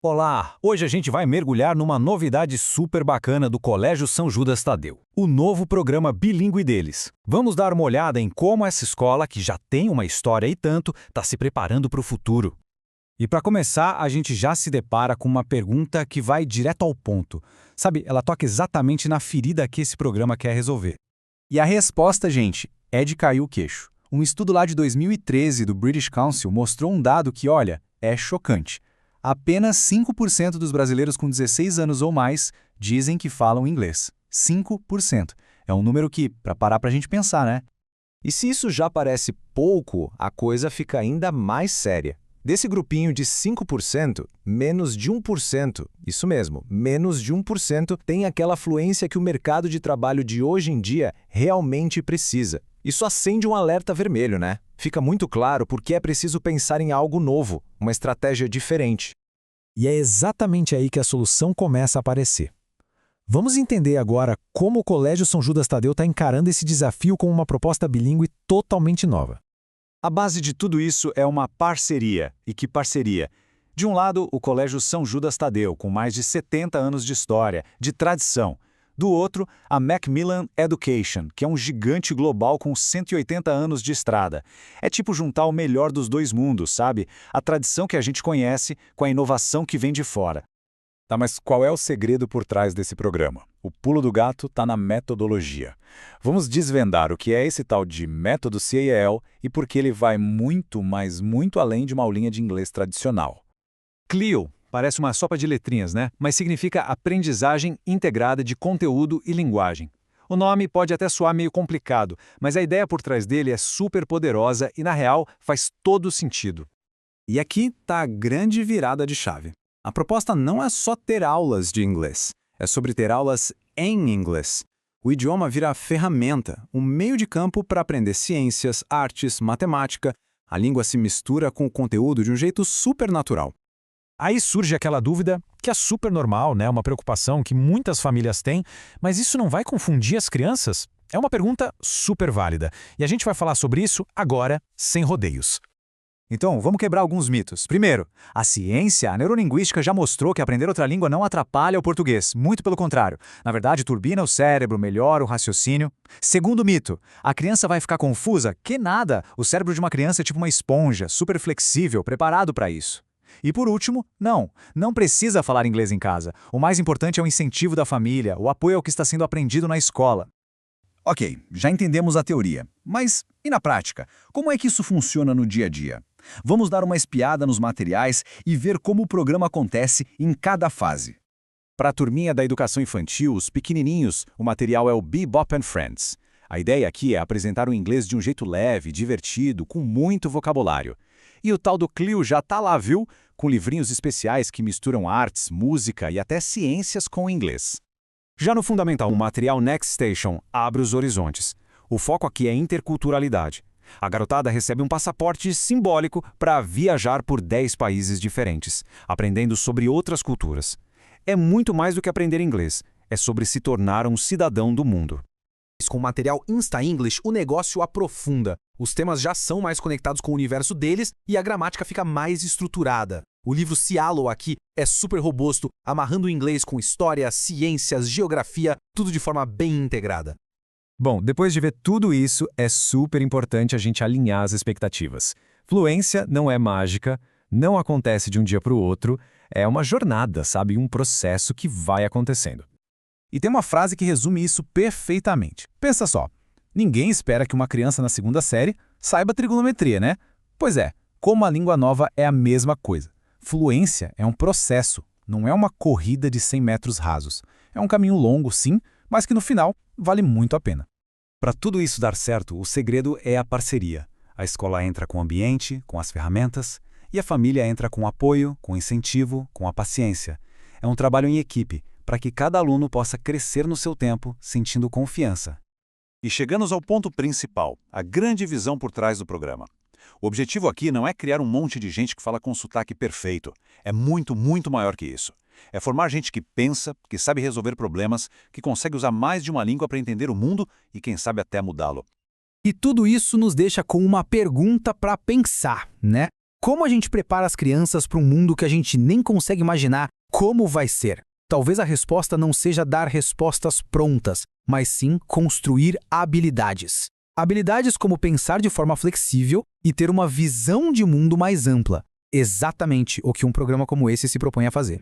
Olá! Hoje a gente vai mergulhar numa novidade super bacana do Colégio São Judas Tadeu, o novo programa bilíngue deles. Vamos dar uma olhada em como essa escola, que já tem uma história e tanto, está se preparando para o futuro. E para começar, a gente já se depara com uma pergunta que vai direto ao ponto. Sabe, ela toca exatamente na ferida que esse programa quer resolver. E a resposta, gente, é de cair o queixo. Um estudo lá de 2013 do British Council mostrou um dado que, olha, é chocante. Apenas 5% dos brasileiros com 16 anos ou mais dizem que falam inglês. 5%. É um número que, para parar para a gente pensar, né? E se isso já parece pouco, a coisa fica ainda mais séria. Desse grupinho de 5%, menos de 1%, isso mesmo, menos de 1% tem aquela fluência que o mercado de trabalho de hoje em dia realmente precisa. Isso acende um alerta vermelho, né? Fica muito claro porque é preciso pensar em algo novo, uma estratégia diferente. E é exatamente aí que a solução começa a aparecer. Vamos entender agora como o Colégio São Judas Tadeu está encarando esse desafio com uma proposta bilíngue totalmente nova. A base de tudo isso é uma parceria. E que parceria? De um lado, o Colégio São Judas Tadeu, com mais de 70 anos de história, de tradição. Do outro, a Macmillan Education, que é um gigante global com 180 anos de estrada. É tipo juntar o melhor dos dois mundos, sabe? A tradição que a gente conhece com a inovação que vem de fora. Tá, mas qual é o segredo por trás desse programa? O pulo do gato está na metodologia. Vamos desvendar o que é esse tal de método CAL e por que ele vai muito, mas muito além de uma aulinha de inglês tradicional. CLIO. Parece uma sopa de letrinhas, né? Mas significa Aprendizagem Integrada de Conteúdo e Linguagem. O nome pode até soar meio complicado, mas a ideia por trás dele é super poderosa e, na real, faz todo sentido. E aqui está a grande virada de chave. A proposta não é só ter aulas de inglês, é sobre ter aulas em inglês. O idioma vira ferramenta, um meio de campo para aprender ciências, artes, matemática. A língua se mistura com o conteúdo de um jeito super natural. Aí surge aquela dúvida, que é super normal, né? Uma preocupação que muitas famílias têm, mas isso não vai confundir as crianças? É uma pergunta super válida, e a gente vai falar sobre isso agora, sem rodeios. Então, vamos quebrar alguns mitos. Primeiro, a ciência, a neurolinguística já mostrou que aprender outra língua não atrapalha o português, muito pelo contrário. Na verdade, turbina o cérebro, melhora o raciocínio. Segundo mito, a criança vai ficar confusa? Que nada! O cérebro de uma criança é tipo uma esponja, super flexível, preparado para isso. E por último, não precisa falar inglês em casa. O mais importante é o incentivo da família, o apoio ao que está sendo aprendido na escola. Ok, já entendemos a teoria. Mas e na prática? Como é que isso funciona no dia a dia? Vamos dar uma espiada nos materiais e ver como o programa acontece em cada fase. Para a turminha da educação infantil, os pequenininhos, o material é o Bebop and Friends. A ideia aqui é apresentar o inglês de um jeito leve, divertido, com muito vocabulário. E o tal do Clio já tá lá, viu? Com livrinhos especiais que misturam artes, música e até ciências com o inglês. Já no fundamental, o material Next Station abre os horizontes. O foco aqui é interculturalidade. A garotada recebe um passaporte simbólico para viajar por 10 países diferentes, aprendendo sobre outras culturas. É muito mais do que aprender inglês, é sobre se tornar um cidadão do mundo. Com o material Insta English, o negócio aprofunda. Os temas já são mais conectados com o universo deles e a gramática fica mais estruturada. O livro Cialo aqui é super robusto, amarrando o inglês com história, ciências, geografia, tudo de forma bem integrada. Bom, depois de ver tudo isso, é super importante a gente alinhar as expectativas. Fluência não é mágica, não acontece de um dia para o outro, é uma jornada, sabe? Um processo que vai acontecendo. E tem uma frase que resume isso perfeitamente. Pensa só, ninguém espera que uma criança na segunda série saiba trigonometria, né? Pois é, como a língua nova é a mesma coisa. Fluência é um processo, não é uma corrida de 100 metros rasos. É um caminho longo, sim, mas que no final vale muito a pena. Para tudo isso dar certo, o segredo é a parceria. A escola entra com o ambiente, com as ferramentas, e a família entra com o apoio, com o incentivo, com a paciência. É um trabalho em equipe, para que cada aluno possa crescer no seu tempo, sentindo confiança. E chegamos ao ponto principal, a grande visão por trás do programa. O objetivo aqui não é criar um monte de gente que fala com sotaque perfeito. É muito, muito maior que isso. É formar gente que pensa, que sabe resolver problemas, que consegue usar mais de uma língua para entender o mundo e, quem sabe, até mudá-lo. E tudo isso nos deixa com uma pergunta para pensar, né? Como a gente prepara as crianças para um mundo que a gente nem consegue imaginar como vai ser? Talvez a resposta não seja dar respostas prontas, mas sim construir habilidades. Habilidades como pensar de forma flexível e ter uma visão de mundo mais ampla. Exatamente o que um programa como esse se propõe a fazer.